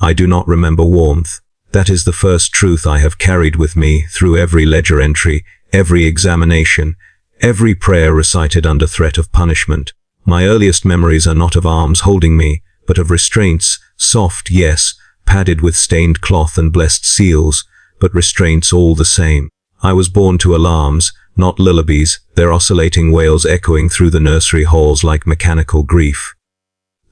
I do not remember warmth. That is the first truth I have carried with me through every ledger entry, every examination, every prayer recited under threat of punishment. My earliest memories are not of arms holding me, but of restraints, soft, yes, padded with stained cloth and blessed seals, but restraints all the same. I was born to alarms, not lullabies, their oscillating wails echoing through the nursery halls like mechanical grief.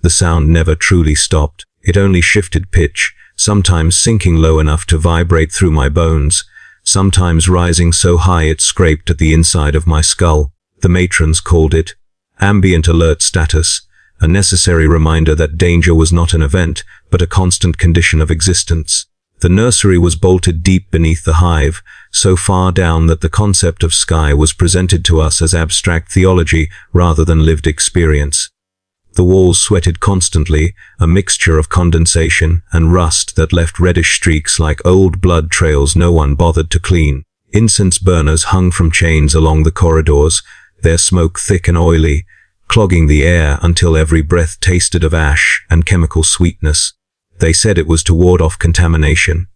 The sound never truly stopped. It only shifted pitch, sometimes sinking low enough to vibrate through my bones, sometimes rising so high it scraped at the inside of my skull. The matrons called it ambient alert status, a necessary reminder that danger was not an event, but a constant condition of existence. The nursery was bolted deep beneath the hive, so far down that the concept of sky was presented to us as abstract theology rather than lived experience. The walls sweated constantly, a mixture of condensation and rust that left reddish streaks like old blood trails no one bothered to clean. Incense burners hung from chains along the corridors, their smoke thick and oily, clogging the air until every breath tasted of ash and chemical sweetness. They said it was to ward off contamination.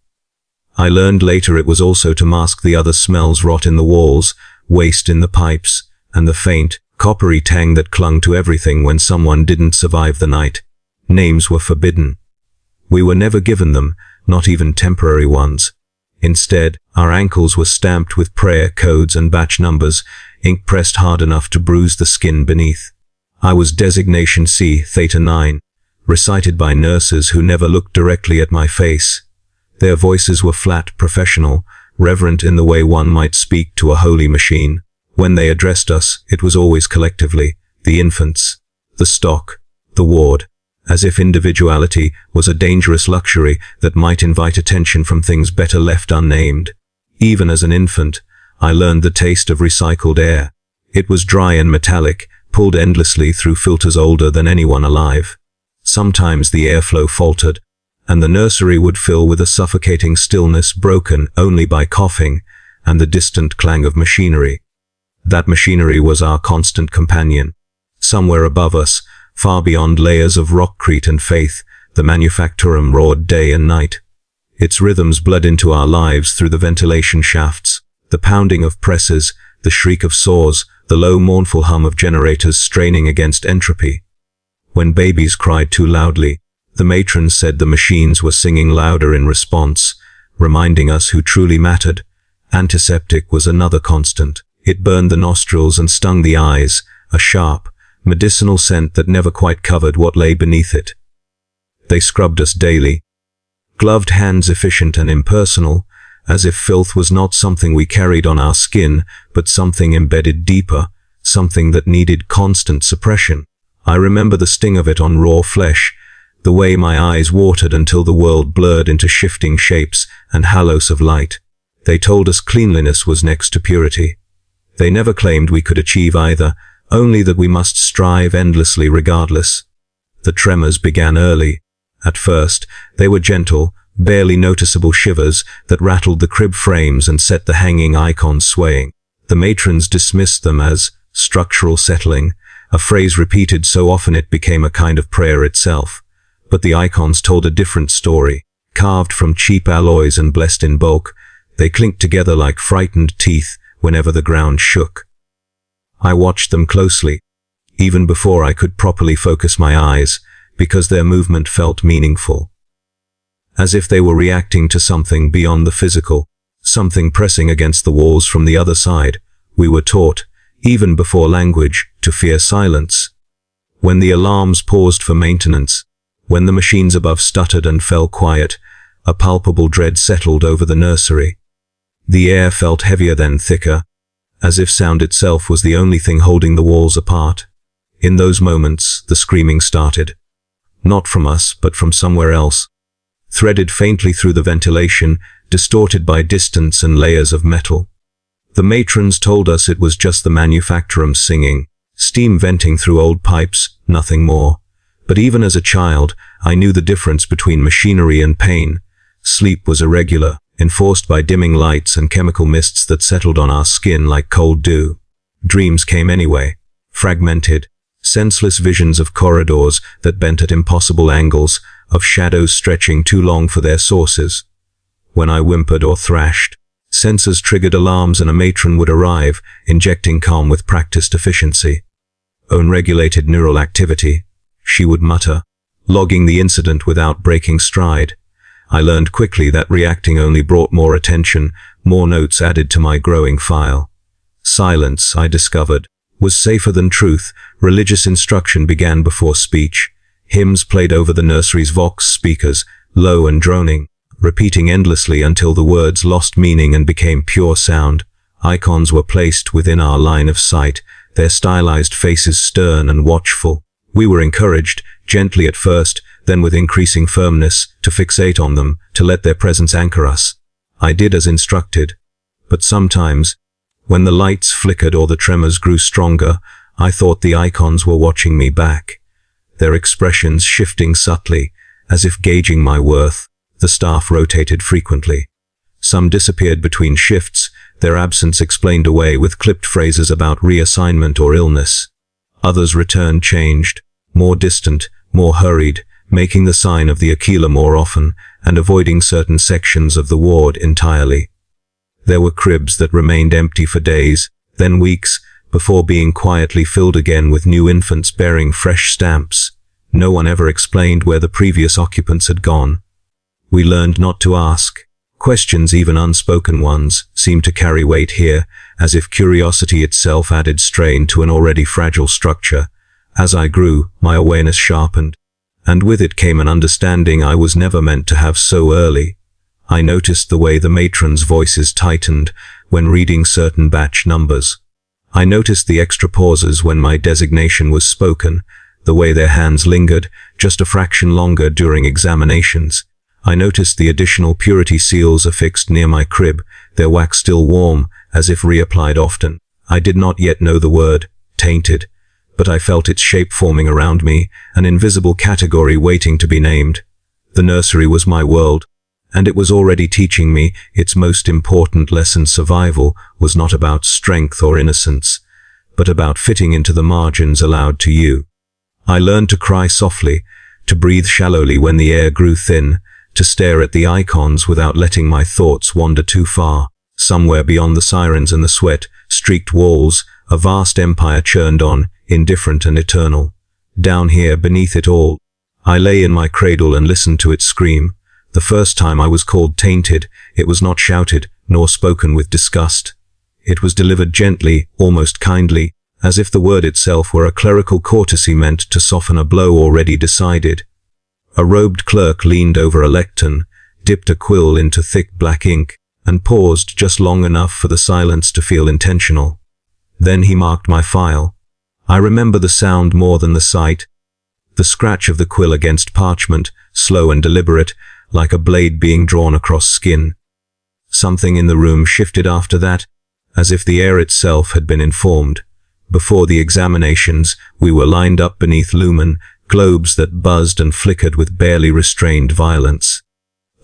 I learned later it was also to mask the other smells: rot in the walls, waste in the pipes, and the faint, coppery tang that clung to everything when someone didn't survive the night. Names were forbidden. We were never given them, not even temporary ones. Instead, our ankles were stamped with prayer codes and batch numbers, ink pressed hard enough to bruise the skin beneath. I was designation C, Theta 9, recited by nurses who never looked directly at my face. Their voices were flat, professional, reverent in the way one might speak to a holy machine. When they addressed us, it was always collectively: the infants, the stock, the ward, as if individuality was a dangerous luxury that might invite attention from things better left unnamed. Even as an infant, I learned the taste of recycled air. It was dry and metallic, pulled endlessly through filters older than anyone alive. Sometimes the airflow faltered, and the nursery would fill with a suffocating stillness broken only by coughing and the distant clang of machinery. That machinery was our constant companion. Somewhere above us, far beyond layers of rockcrete and faith, the manufactorum roared day and night. Its rhythms bled into our lives through the ventilation shafts, the pounding of presses, the shriek of saws, the low mournful hum of generators straining against entropy. When babies cried too loudly, the matrons said the machines were singing louder in response, reminding us who truly mattered. Antiseptic was another constant. It burned the nostrils and stung the eyes, a sharp, medicinal scent that never quite covered what lay beneath it. They scrubbed us daily, gloved hands efficient and impersonal, as if filth was not something we carried on our skin, but something embedded deeper, something that needed constant suppression. I remember the sting of it on raw flesh, the way my eyes watered until the world blurred into shifting shapes and halos of light. They told us cleanliness was next to purity. They never claimed we could achieve either, only that we must strive endlessly regardless. The tremors began early. At first, they were gentle, barely noticeable shivers that rattled the crib frames and set the hanging icons swaying. The matrons dismissed them as structural settling, a phrase repeated so often it became a kind of prayer itself. But the icons told a different story. Carved from cheap alloys and blessed in bulk, they clinked together like frightened teeth whenever the ground shook. I watched them closely, even before I could properly focus my eyes, because their movement felt meaningful. As if they were reacting to something beyond the physical, something pressing against the walls from the other side. We were taught, even before language, to fear silence. When the alarms paused for maintenance, when the machines above stuttered and fell quiet, a palpable dread settled over the nursery. The air felt heavier then thicker, as if sound itself was the only thing holding the walls apart. In those moments, the screaming started. Not from us, but from somewhere else. Threaded faintly through the ventilation, distorted by distance and layers of metal. The matrons told us it was just the manufactorum singing, steam venting through old pipes, nothing more. But even as a child, I knew the difference between machinery and pain. Sleep was irregular, enforced by dimming lights and chemical mists that settled on our skin like cold dew. Dreams came anyway, fragmented, senseless visions of corridors that bent at impossible angles, of shadows stretching too long for their sources. When I whimpered or thrashed, sensors triggered alarms and a matron would arrive, injecting calm with practiced efficiency. Unregulated neural activity, she would mutter, logging the incident without breaking stride. I learned quickly that reacting only brought more attention, more notes added to my growing file. Silence, I discovered, was safer than truth. Religious instruction began before speech. Hymns played over the nursery's Vox speakers, low and droning, repeating endlessly until the words lost meaning and became pure sound. Icons were placed within our line of sight, their stylized faces stern and watchful. We were encouraged, gently at first, then with increasing firmness, to fixate on them, to let their presence anchor us. I did as instructed. But sometimes, when the lights flickered or the tremors grew stronger, I thought the icons were watching me back. Their expressions shifting subtly, as if gauging my worth. The staff rotated frequently. Some disappeared between shifts, their absence explained away with clipped phrases about reassignment or illness. Others returned changed, more distant, more hurried, making the sign of the Aquila more often, and avoiding certain sections of the ward entirely. There were cribs that remained empty for days, then weeks, before being quietly filled again with new infants bearing fresh stamps. No one ever explained where the previous occupants had gone. We learned not to ask. Questions, even unspoken ones, seemed to carry weight here, as if curiosity itself added strain to an already fragile structure. As I grew, my awareness sharpened, and with it came an understanding I was never meant to have so early. I noticed the way the matrons' voices tightened when reading certain batch numbers. I noticed the extra pauses when my designation was spoken, the way their hands lingered, just a fraction longer during examinations. I noticed the additional purity seals affixed near my crib, their wax still warm, as if reapplied often. I did not yet know the word, tainted, but I felt its shape forming around me, an invisible category waiting to be named. The nursery was my world, and it was already teaching me its most important lesson. Survival was not about strength or innocence, but about fitting into the margins allowed to you. I learned to cry softly, to breathe shallowly when the air grew thin, to stare at the icons without letting my thoughts wander too far. Somewhere beyond the sirens and the sweat-streaked walls, a vast empire churned on, indifferent and eternal. Down here, beneath it all, I lay in my cradle and listened to it scream. The first time I was called tainted, it was not shouted, nor spoken with disgust. It was delivered gently, almost kindly, as if the word itself were a clerical courtesy meant to soften a blow already decided. A robed clerk leaned over a lectern, dipped a quill into thick black ink, and paused just long enough for the silence to feel intentional. Then he marked my file. I remember the sound more than the sight. The scratch of the quill against parchment, slow and deliberate, like a blade being drawn across skin. Something in the room shifted after that, as if the air itself had been informed. Before the examinations, we were lined up beneath lumen, globes that buzzed and flickered with barely restrained violence.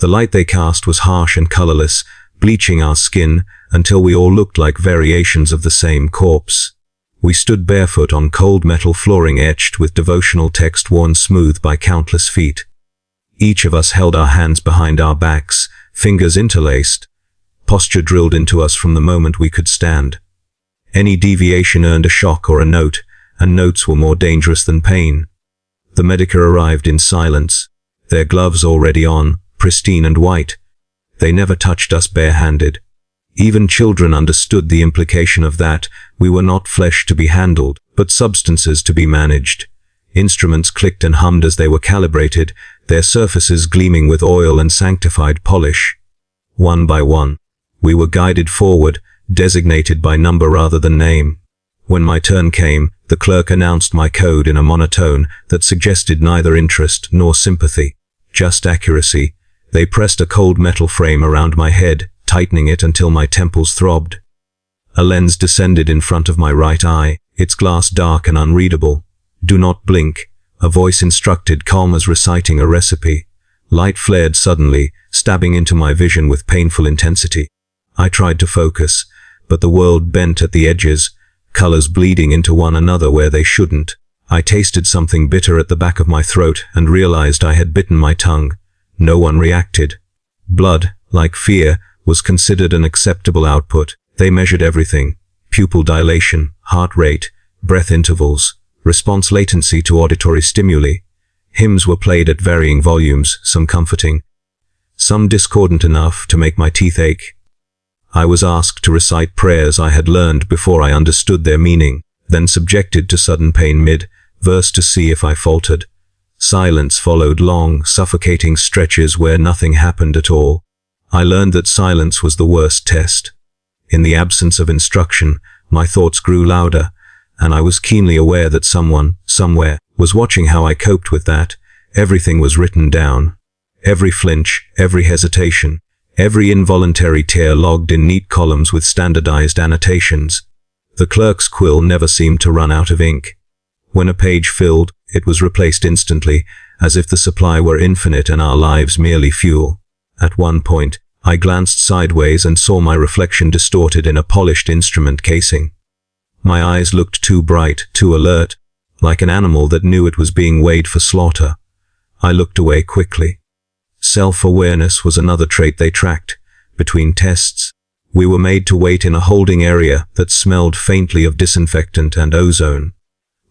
The light they cast was harsh and colorless, bleaching our skin until we all looked like variations of the same corpse. We stood barefoot on cold metal flooring etched with devotional text worn smooth by countless feet. Each of us held our hands behind our backs, fingers interlaced, posture drilled into us from the moment we could stand. Any deviation earned a shock or a note, and notes were more dangerous than pain. The medica arrived in silence, their gloves already on, pristine and white. They never touched us barehanded. Even children understood the implication of that. We were not flesh to be handled, but substances to be managed. Instruments clicked and hummed as they were calibrated, their surfaces gleaming with oil and sanctified polish. One by one, we were guided forward, designated by number rather than name. When my turn came, the clerk announced my code in a monotone that suggested neither interest nor sympathy, just accuracy. They pressed a cold metal frame around my head, tightening it until my temples throbbed. A lens descended in front of my right eye, its glass dark and unreadable. Do not blink, a voice instructed, calm as reciting a recipe. Light flared suddenly, stabbing into my vision with painful intensity. I tried to focus, but the world bent at the edges, colors bleeding into one another where they shouldn't. I tasted something bitter at the back of my throat and realized I had bitten my tongue. No one reacted. Blood, like fear, was considered an acceptable output. They measured everything: pupil dilation, heart rate, breath intervals, response latency to auditory stimuli. Hymns were played at varying volumes, some comforting, some discordant enough to make my teeth ache. I was asked to recite prayers I had learned before I understood their meaning, then subjected to sudden pain mid-verse to see if I faltered. Silence followed, long, suffocating stretches where nothing happened at all. I learned that silence was the worst test. In the absence of instruction, my thoughts grew louder, and I was keenly aware that someone, somewhere, was watching how I coped with that. Everything was written down. Every flinch, every hesitation, every involuntary tear logged in neat columns with standardized annotations. The clerk's quill never seemed to run out of ink. When a page filled, it was replaced instantly, as if the supply were infinite and our lives merely fuel. At one point, I glanced sideways and saw my reflection distorted in a polished instrument casing. My eyes looked too bright, too alert, like an animal that knew it was being weighed for slaughter. I looked away quickly. Self-awareness was another trait they tracked. Between tests, we were made to wait in a holding area that smelled faintly of disinfectant and ozone.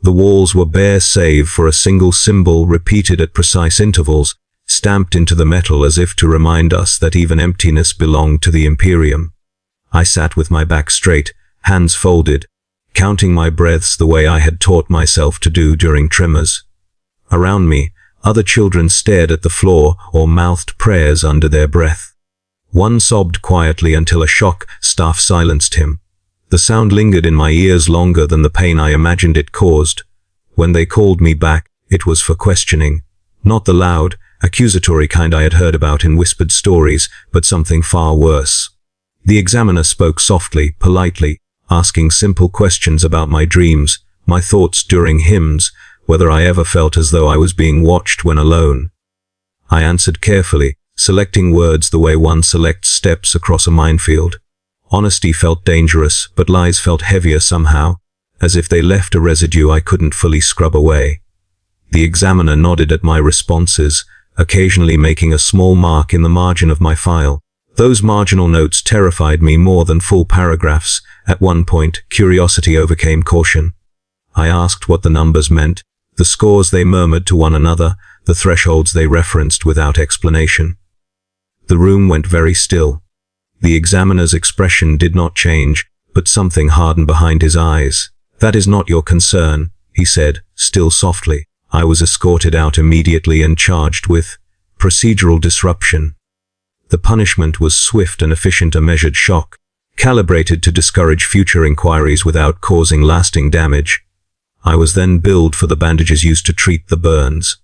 The walls were bare save for a single symbol repeated at precise intervals, stamped into the metal as if to remind us that even emptiness belonged to the Imperium. I sat with my back straight, hands folded, counting my breaths the way I had taught myself to do during tremors. Around me, other children stared at the floor or mouthed prayers under their breath. One sobbed quietly until a shock staff silenced him. The sound lingered in my ears longer than the pain I imagined it caused. When they called me back, it was for questioning. Not the loud, accusatory kind I had heard about in whispered stories, but something far worse. The examiner spoke softly, politely, asking simple questions about my dreams, my thoughts during hymns, whether I ever felt as though I was being watched when alone. I answered carefully, selecting words the way one selects steps across a minefield. Honesty felt dangerous, but lies felt heavier somehow, as if they left a residue I couldn't fully scrub away. The examiner nodded at my responses, occasionally making a small mark in the margin of my file. Those marginal notes terrified me more than full paragraphs. At one point, curiosity overcame caution. I asked what the numbers meant, the scores they murmured to one another, the thresholds they referenced without explanation. The room went very still. The examiner's expression did not change, but something hardened behind his eyes. "That is not your concern," he said, still softly. I was escorted out immediately and charged with procedural disruption. The punishment was swift and efficient, a measured shock, calibrated to discourage future inquiries without causing lasting damage. I was then billed for the bandages used to treat the burns.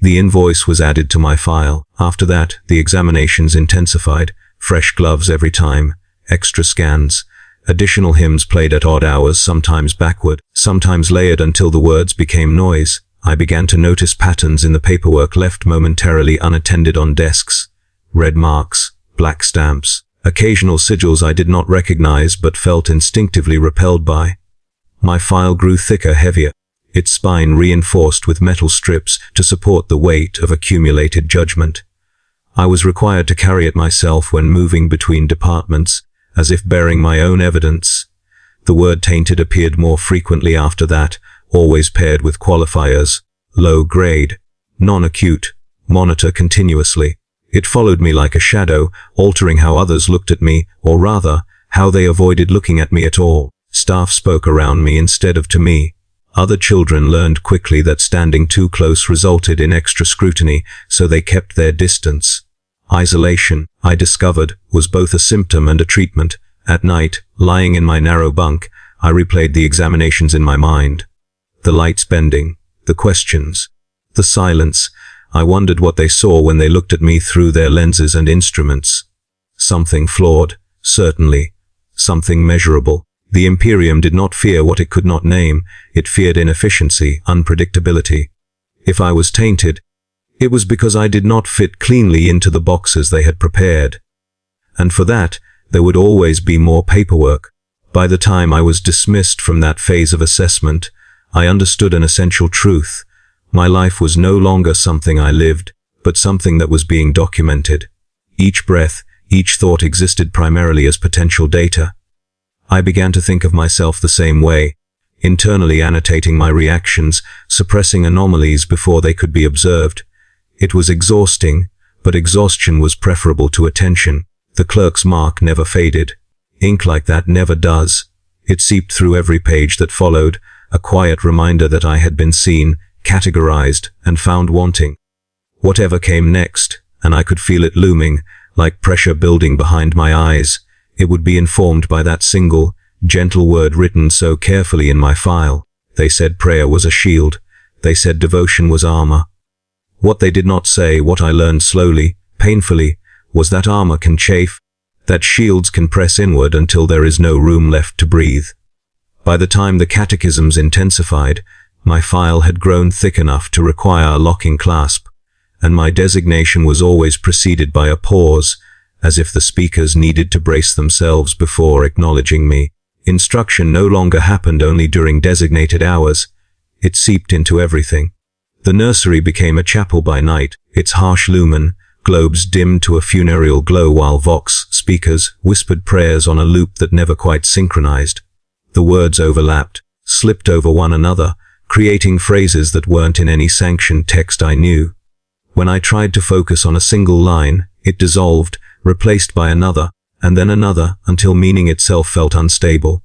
The invoice was added to my file. After that, the examinations intensified. Fresh gloves every time, extra scans, additional hymns played at odd hours, sometimes backward, sometimes layered until the words became noise. I began to notice patterns in the paperwork left momentarily unattended on desks. Red marks, black stamps, occasional sigils I did not recognize but felt instinctively repelled by. My file grew thicker, heavier, its spine reinforced with metal strips to support the weight of accumulated judgment. I was required to carry it myself when moving between departments, as if bearing my own evidence. The word tainted appeared more frequently after that, always paired with qualifiers: low grade, non-acute, monitor continuously. It followed me like a shadow, altering how others looked at me, or rather, how they avoided looking at me at all. Staff spoke around me instead of to me. Other children learned quickly that standing too close resulted in extra scrutiny, so they kept their distance. Isolation, I discovered, was both a symptom and a treatment. At night, lying in my narrow bunk, I replayed the examinations in my mind. The lights bending, the questions, the silence. I wondered what they saw when they looked at me through their lenses and instruments. Something flawed, certainly. Something measurable. The Imperium did not fear what it could not name. It feared inefficiency, unpredictability. If I was tainted, it was because I did not fit cleanly into the boxes they had prepared. And for that, there would always be more paperwork. By the time I was dismissed from that phase of assessment, I understood an essential truth. My life was no longer something I lived, but something that was being documented. Each breath, each thought existed primarily as potential data. I began to think of myself the same way, internally annotating my reactions, suppressing anomalies before they could be observed. It was exhausting, but exhaustion was preferable to attention. The clerk's mark never faded. Ink like that never does. It seeped through every page that followed, a quiet reminder that I had been seen, categorized, and found wanting. Whatever came next, and I could feel it looming, like pressure building behind my eyes, it would be informed by that single, gentle word written so carefully in my file. They said prayer was a shield. They said devotion was armor. What they did not say, what I learned slowly, painfully, was that armor can chafe, that shields can press inward until there is no room left to breathe. By the time the catechisms intensified, my file had grown thick enough to require a locking clasp, and my designation was always preceded by a pause, as if the speakers needed to brace themselves before acknowledging me. Instruction no longer happened only during designated hours. It seeped into everything. The nursery became a chapel by night, its harsh lumen, globes dimmed to a funereal glow while vox speakers whispered prayers on a loop that never quite synchronized. The words overlapped, slipped over one another, creating phrases that weren't in any sanctioned text I knew. When I tried to focus on a single line, it dissolved, replaced by another, and then another, until meaning itself felt unstable.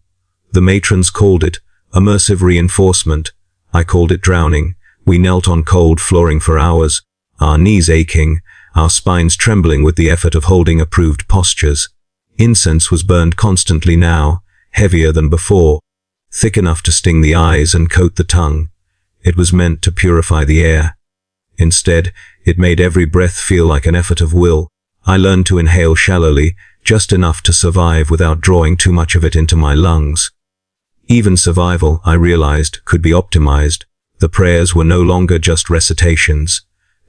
The matrons called it immersive reinforcement. I called it drowning. We knelt on cold flooring for hours, our knees aching, our spines trembling with the effort of holding approved postures. Incense was burned constantly now, heavier than before, thick enough to sting the eyes and coat the tongue. It was meant to purify the air. Instead, it made every breath feel like an effort of will. I learned to inhale shallowly, just enough to survive without drawing too much of it into my lungs. Even survival, I realized, could be optimized. The prayers were no longer just recitations.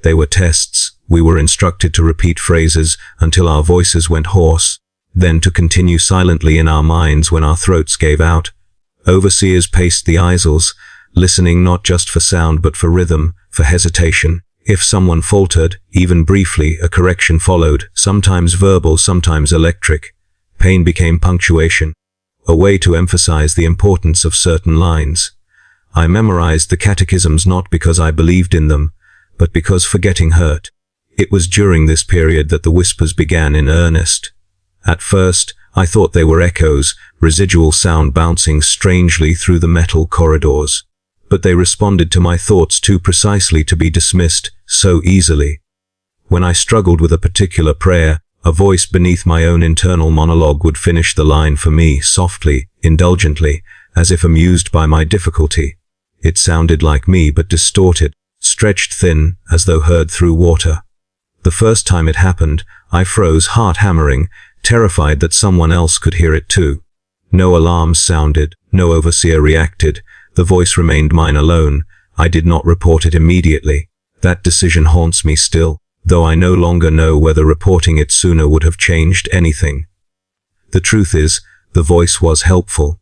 They were tests. We were instructed to repeat phrases until our voices went hoarse, then to continue silently in our minds when our throats gave out. Overseers paced the aisles, listening not just for sound but for rhythm, for hesitation. If someone faltered, even briefly, a correction followed, sometimes verbal, sometimes electric. Pain became punctuation, a way to emphasize the importance of certain lines. I memorized the catechisms not because I believed in them, but because forgetting hurt. It was during this period that the whispers began in earnest. At first, I thought they were echoes, residual sound bouncing strangely through the metal corridors. But they responded to my thoughts too precisely to be dismissed so easily. When I struggled with a particular prayer, a voice beneath my own internal monologue would finish the line for me, softly, indulgently, as if amused by my difficulty. It sounded like me but distorted, stretched thin, as though heard through water. The first time it happened, I froze, heart hammering, terrified that someone else could hear it too. No alarms sounded, no overseer reacted. The voice remained mine alone. I did not report it immediately. That decision haunts me still, though I no longer know whether reporting it sooner would have changed anything. The truth is, the voice was helpful.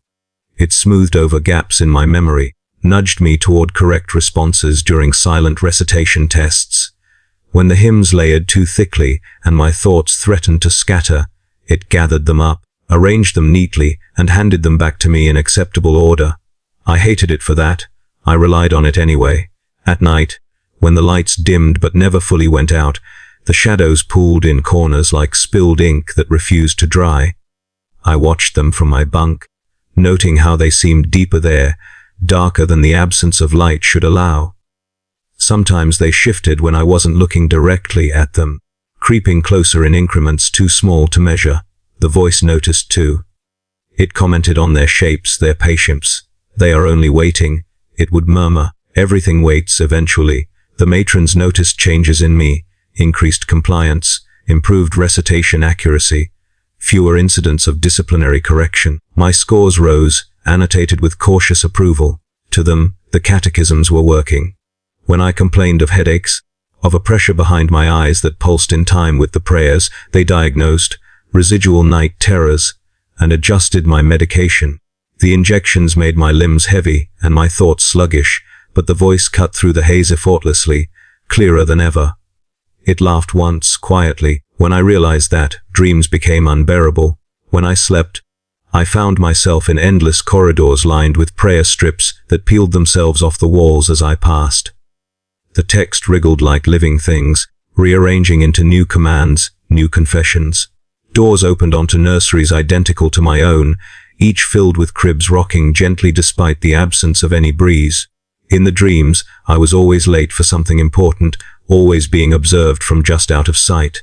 It smoothed over gaps in my memory, nudged me toward correct responses during silent recitation tests. When the hymns layered too thickly and my thoughts threatened to scatter, it gathered them up, arranged them neatly, and handed them back to me in acceptable order. I hated it for that. I relied on it anyway. At night, when the lights dimmed but never fully went out, the shadows pooled in corners like spilled ink that refused to dry. I watched them from my bunk, noting how they seemed deeper there, darker than the absence of light should allow. Sometimes they shifted when I wasn't looking directly at them, creeping closer in increments too small to measure. The voice noticed too. It commented on their shapes, their patience. They are only waiting, it would murmur. Everything waits eventually. The matrons noticed changes in me, increased compliance, improved recitation accuracy, fewer incidents of disciplinary correction. My scores rose, annotated with cautious approval. To them, the catechisms were working. When I complained of headaches, of a pressure behind my eyes that pulsed in time with the prayers, they diagnosed residual night terrors and adjusted my medication. The injections made my limbs heavy and my thoughts sluggish, but the voice cut through the haze effortlessly, clearer than ever. It laughed once, quietly, when I realized that dreams became unbearable. When I slept, I found myself in endless corridors lined with prayer strips that peeled themselves off the walls as I passed. The text wriggled like living things, rearranging into new commands, new confessions. Doors opened onto nurseries identical to my own, each filled with cribs rocking gently despite the absence of any breeze. In the dreams, I was always late for something important, always being observed from just out of sight.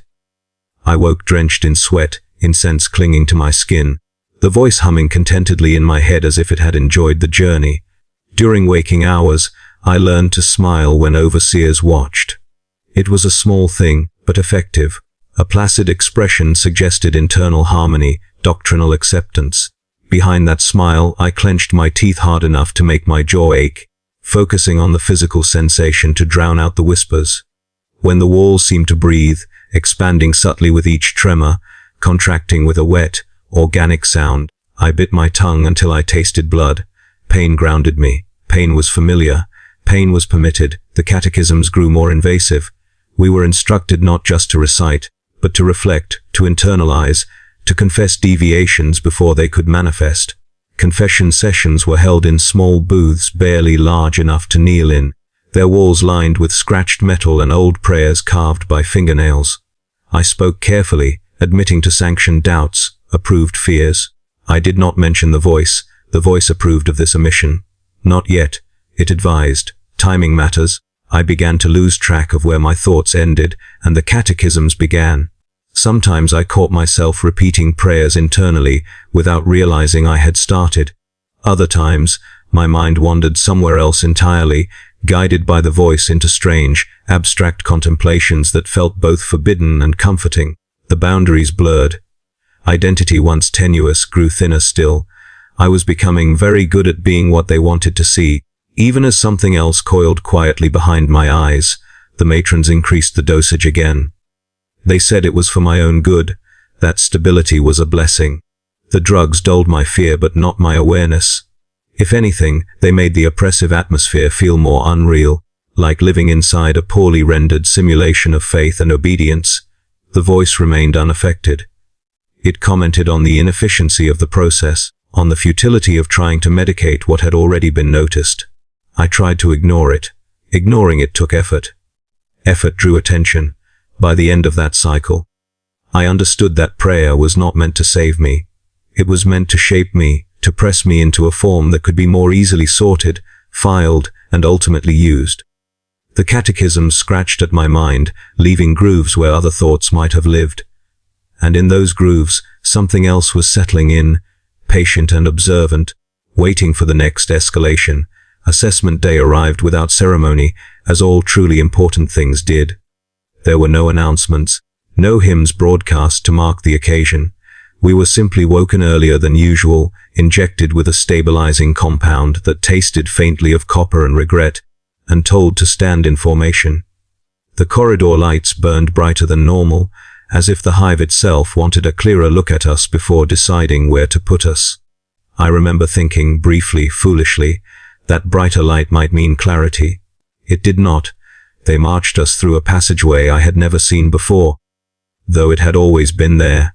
I woke drenched in sweat, incense clinging to my skin, the voice humming contentedly in my head as if it had enjoyed the journey. During waking hours, I learned to smile when overseers watched. It was a small thing, but effective. A placid expression suggested internal harmony, doctrinal acceptance. Behind that smile, I clenched my teeth hard enough to make my jaw ache, focusing on the physical sensation to drown out the whispers. When the walls seemed to breathe, expanding subtly with each tremor, contracting with a wet, organic sound, I bit my tongue until I tasted blood. Pain grounded me. Pain was familiar. Pain was permitted. The catechisms grew more invasive. We were instructed not just to recite, but to reflect, to internalize, to confess deviations before they could manifest. Confession sessions were held in small booths barely large enough to kneel in, their walls lined with scratched metal and old prayers carved by fingernails. I spoke carefully, admitting to sanctioned doubts, approved fears. I did not mention the voice approved of this omission. Not yet, it advised. Timing matters. I began to lose track of where my thoughts ended and the catechisms began. Sometimes I caught myself repeating prayers internally without realizing I had started. Other times, my mind wandered somewhere else entirely, guided by the voice into strange, abstract contemplations that felt both forbidden and comforting. The boundaries blurred. Identity, once tenuous, grew thinner still. I was becoming very good at being what they wanted to see, even as something else coiled quietly behind my eyes. The matrons increased the dosage again. They said it was for my own good. That stability was a blessing. The drugs dulled my fear but not my awareness. If anything, they made the oppressive atmosphere feel more unreal, like living inside a poorly rendered simulation of faith and obedience. The voice remained unaffected. It commented on the inefficiency of the process, on the futility of trying to medicate what had already been noticed. I tried to ignore it. Ignoring it took effort. Effort drew attention. By the end of that cycle, I understood that prayer was not meant to save me. It was meant to shape me, to press me into a form that could be more easily sorted, filed, and ultimately used. The catechisms scratched at my mind, leaving grooves where other thoughts might have lived. And in those grooves, something else was settling in, patient and observant, waiting for the next escalation. Assessment day arrived without ceremony, as all truly important things did. There were no announcements, no hymns broadcast to mark the occasion. We were simply woken earlier than usual, injected with a stabilizing compound that tasted faintly of copper and regret, and told to stand in formation. The corridor lights burned brighter than normal, as if the hive itself wanted a clearer look at us before deciding where to put us. I remember thinking, briefly, foolishly, that brighter light might mean clarity. It did not. They marched us through a passageway I had never seen before, though it had always been there.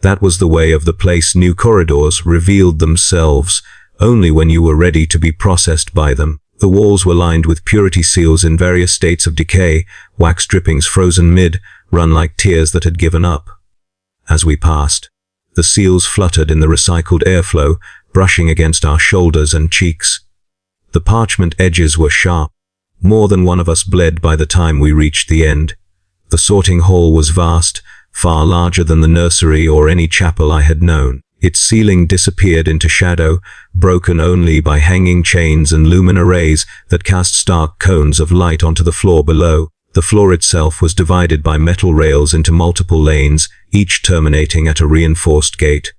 That was the way of the place. New corridors revealed themselves only when you were ready to be processed by them. The walls were lined with purity seals in various states of decay, wax drippings frozen mid-run like tears that had given up. As we passed, the seals fluttered in the recycled airflow, brushing against our shoulders and cheeks. The parchment edges were sharp. More than one of us bled by the time we reached the end. The sorting hall was vast, far larger than the nursery or any chapel I had known. Its ceiling disappeared into shadow, broken only by hanging chains and luminous rays that cast stark cones of light onto the floor below. The floor itself was divided by metal rails into multiple lanes, each terminating at a reinforced gate.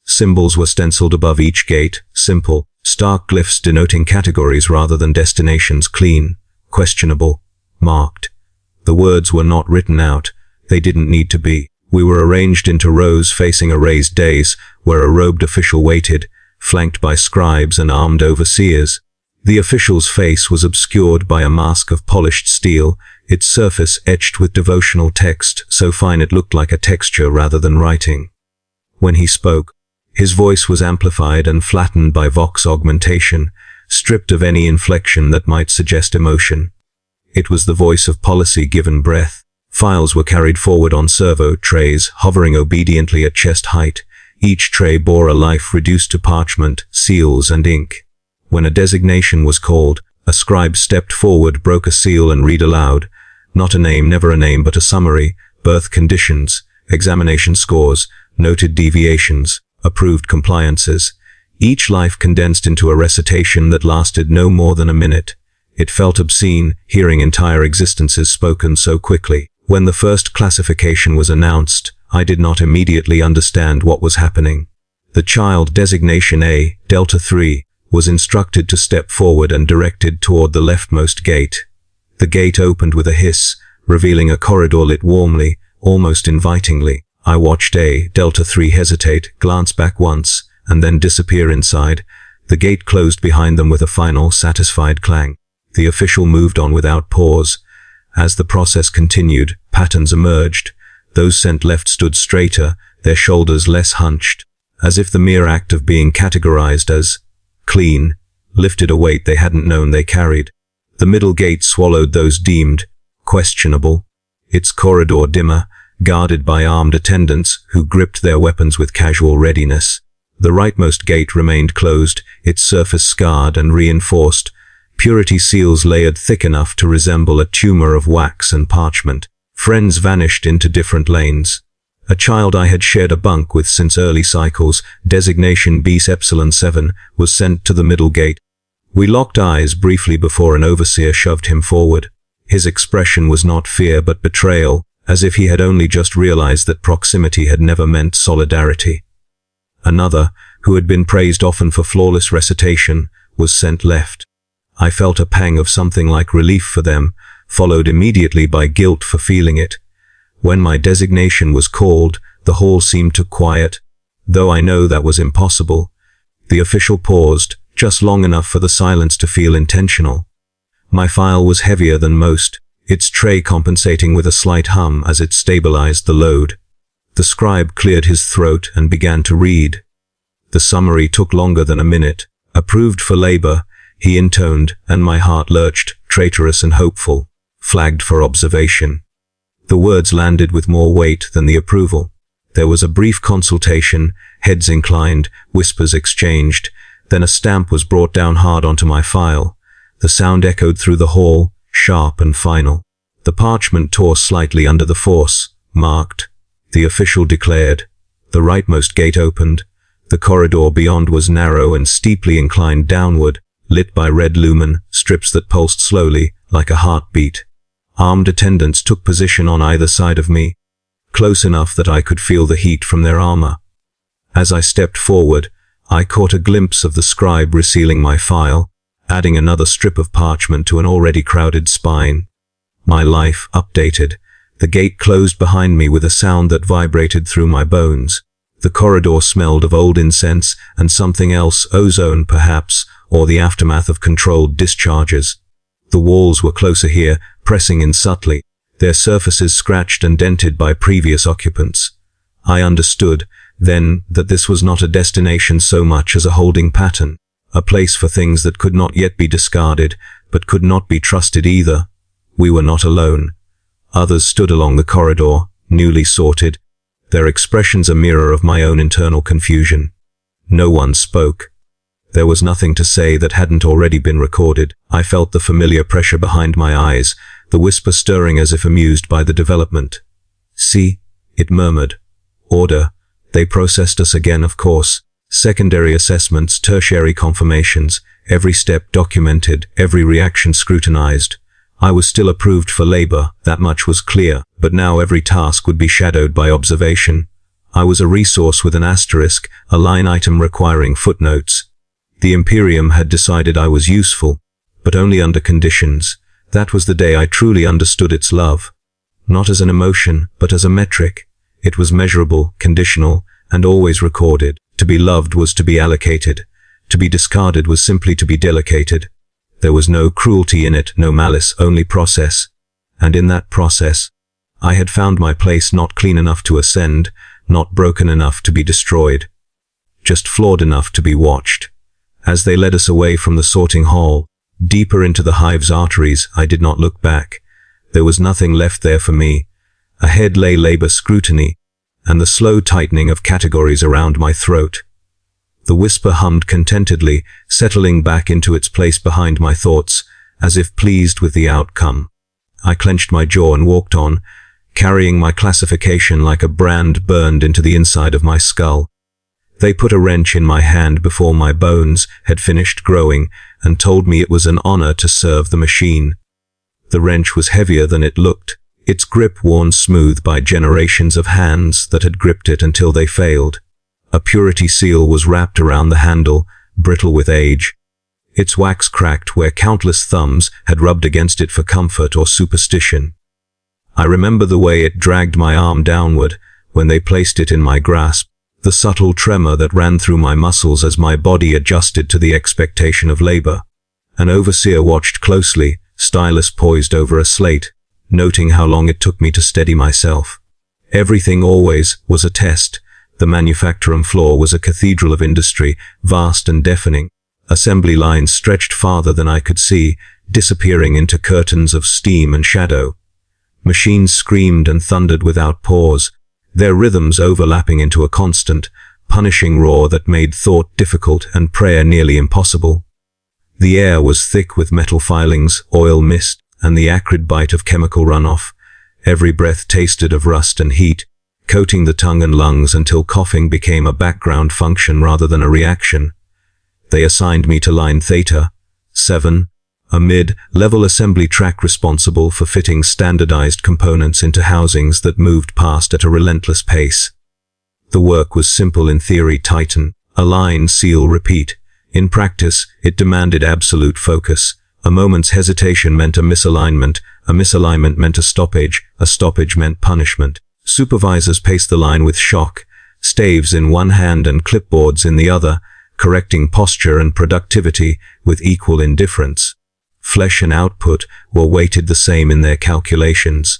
Symbols were stenciled above each gate, simple, stark glyphs denoting categories rather than destinations. Clean, questionable, marked. The words were not written out. They didn't need to be. We were arranged into rows facing a raised dais, where a robed official waited, flanked by scribes and armed overseers. The official's face was obscured by a mask of polished steel, its surface etched with devotional text so fine it looked like a texture rather than writing. When he spoke, his voice was amplified and flattened by vox augmentation, stripped of any inflection that might suggest emotion. It was the voice of policy given breath. Files were carried forward on servo trays, hovering obediently at chest height. Each tray bore a life reduced to parchment, seals, and ink. When a designation was called, a scribe stepped forward, broke a seal, and read aloud. Not a name, never a name, but a summary: birth conditions, examination scores, noted deviations, approved compliances. Each life condensed into a recitation that lasted no more than a minute. It felt obscene, hearing entire existences spoken so quickly. When the first classification was announced, I did not immediately understand what was happening. The child, designation A, Delta 3, was instructed to step forward and directed toward the leftmost gate. The gate opened with a hiss, revealing a corridor lit warmly, almost invitingly. I watched A, Delta 3 hesitate, glance back once, and then disappear inside. The gate closed behind them with a final, satisfied clang. The official moved on without pause. As the process continued, patterns emerged. Those sent left stood straighter, their shoulders less hunched, as if the mere act of being categorized as clean lifted a weight they hadn't known they carried. The middle gate swallowed those deemed questionable, its corridor dimmer, guarded by armed attendants who gripped their weapons with casual readiness. The rightmost gate remained closed, its surface scarred and reinforced, purity seals layered thick enough to resemble a tumor of wax and parchment. Friends vanished into different lanes. A child I had shared a bunk with since early cycles, designation Bis Epsilon 7, was sent to the middle gate. We locked eyes briefly before an overseer shoved him forward. His expression was not fear but betrayal, as if he had only just realized that proximity had never meant solidarity. Another, who had been praised often for flawless recitation, was sent left. I felt a pang of something like relief for them, followed immediately by guilt for feeling it. When my designation was called, the hall seemed to quiet, though I know that was impossible. The official paused, just long enough for the silence to feel intentional. My file was heavier than most, its tray compensating with a slight hum as it stabilized the load. The scribe cleared his throat and began to read. The summary took longer than a minute. Approved for labor, he intoned, and my heart lurched, traitorous and hopeful. Flagged for observation. The words landed with more weight than the approval. There was a brief consultation, heads inclined, whispers exchanged, then a stamp was brought down hard onto my file. The sound echoed through the hall, sharp and final. The parchment tore slightly under the force, marked. The official declared. The rightmost gate opened. The corridor beyond was narrow and steeply inclined downward, lit by red lumen, strips that pulsed slowly, like a heartbeat. Armed attendants took position on either side of me, close enough that I could feel the heat from their armor. As I stepped forward, I caught a glimpse of the scribe resealing my file, adding another strip of parchment to an already crowded spine. My life updated. The gate closed behind me with a sound that vibrated through my bones. The corridor smelled of old incense and something else, ozone perhaps, or the aftermath of controlled discharges. The walls were closer here, pressing in subtly, their surfaces scratched and dented by previous occupants. I understood, then, that this was not a destination so much as a holding pattern, a place for things that could not yet be discarded, but could not be trusted either. We were not alone. Others stood along the corridor, newly sorted, their expressions a mirror of my own internal confusion. No one spoke. There was nothing to say that hadn't already been recorded. I felt the familiar pressure behind my eyes, the whisper stirring as if amused by the development. "See," it murmured. "Order. They processed us again, of course. Secondary assessments, tertiary confirmations, every step documented, every reaction scrutinized. I was still approved for labor, that much was clear, but now every task would be shadowed by observation. I was a resource with an asterisk, a line item requiring footnotes. The Imperium had decided I was useful, but only under conditions. That was the day I truly understood its love. Not as an emotion, but as a metric. It was measurable, conditional, and always recorded. To be loved was to be allocated. To be discarded was simply to be delegated. There was no cruelty in it, no malice, only process. And in that process, I had found my place, not clean enough to ascend, not broken enough to be destroyed, just flawed enough to be watched. As they led us away from the sorting hall, deeper into the hive's arteries, I did not look back. There was nothing left there for me. Ahead lay labor scrutiny, and the slow tightening of categories around my throat. The whisper hummed contentedly, settling back into its place behind my thoughts, as if pleased with the outcome. I clenched my jaw and walked on, carrying my classification like a brand burned into the inside of my skull. They put a wrench in my hand before my bones had finished growing and told me it was an honor to serve the machine. The wrench was heavier than it looked, its grip worn smooth by generations of hands that had gripped it until they failed. A purity seal was wrapped around the handle, brittle with age. Its wax cracked where countless thumbs had rubbed against it for comfort or superstition. I remember the way it dragged my arm downward when they placed it in my grasp, the subtle tremor that ran through my muscles as my body adjusted to the expectation of labor. An overseer watched closely, stylus poised over a slate, noting how long it took me to steady myself. Everything always was a test. The manufacturing floor was a cathedral of industry, vast and deafening. Assembly lines stretched farther than I could see, disappearing into curtains of steam and shadow. Machines screamed and thundered without pause, their rhythms overlapping into a constant, punishing roar that made thought difficult and prayer nearly impossible. The air was thick with metal filings, oil mist, and the acrid bite of chemical runoff. Every breath tasted of rust and heat, coating the tongue and lungs until coughing became a background function rather than a reaction. They assigned me to line Theta 7, a mid-level assembly track responsible for fitting standardized components into housings that moved past at a relentless pace. The work was simple in theory: tighten, align, seal, repeat. In practice, it demanded absolute focus. A moment's hesitation meant a misalignment meant a stoppage meant punishment. Supervisors paced the line with shock, staves in one hand and clipboards in the other, correcting posture and productivity with equal indifference. Flesh and output were weighted the same in their calculations.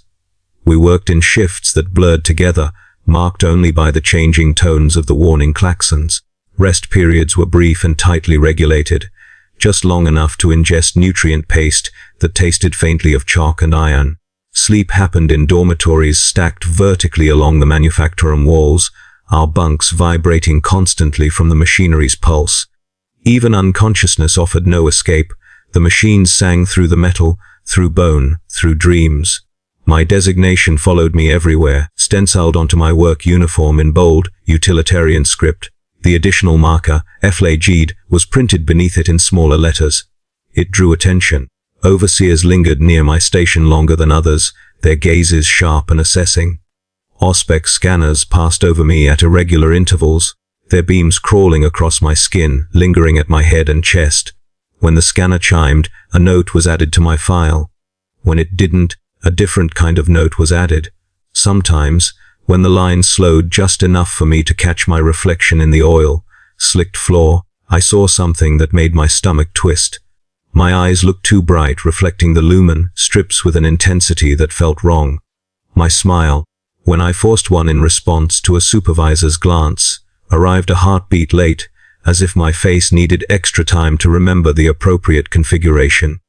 We worked in shifts that blurred together, marked only by the changing tones of the warning klaxons. Rest periods were brief and tightly regulated, just long enough to ingest nutrient paste that tasted faintly of chalk and iron. Sleep happened in dormitories stacked vertically along the manufacturing walls, our bunks vibrating constantly from the machinery's pulse. Even unconsciousness offered no escape. The machines sang through the metal, through bone, through dreams. My designation followed me everywhere, stenciled onto my work uniform in bold, utilitarian script. The additional marker, FLAG'd, was printed beneath it in smaller letters. It drew attention. Overseers lingered near my station longer than others, their gazes sharp and assessing. Auspex scanners passed over me at irregular intervals, their beams crawling across my skin, lingering at my head and chest. When the scanner chimed, a note was added to my file. When it didn't, a different kind of note was added. Sometimes, when the line slowed just enough for me to catch my reflection in the oil-slicked floor, I saw something that made my stomach twist. My eyes looked too bright, reflecting the lumen strips with an intensity that felt wrong. My smile, when I forced one in response to a supervisor's glance, arrived a heartbeat late, as if my face needed extra time to remember the appropriate configuration.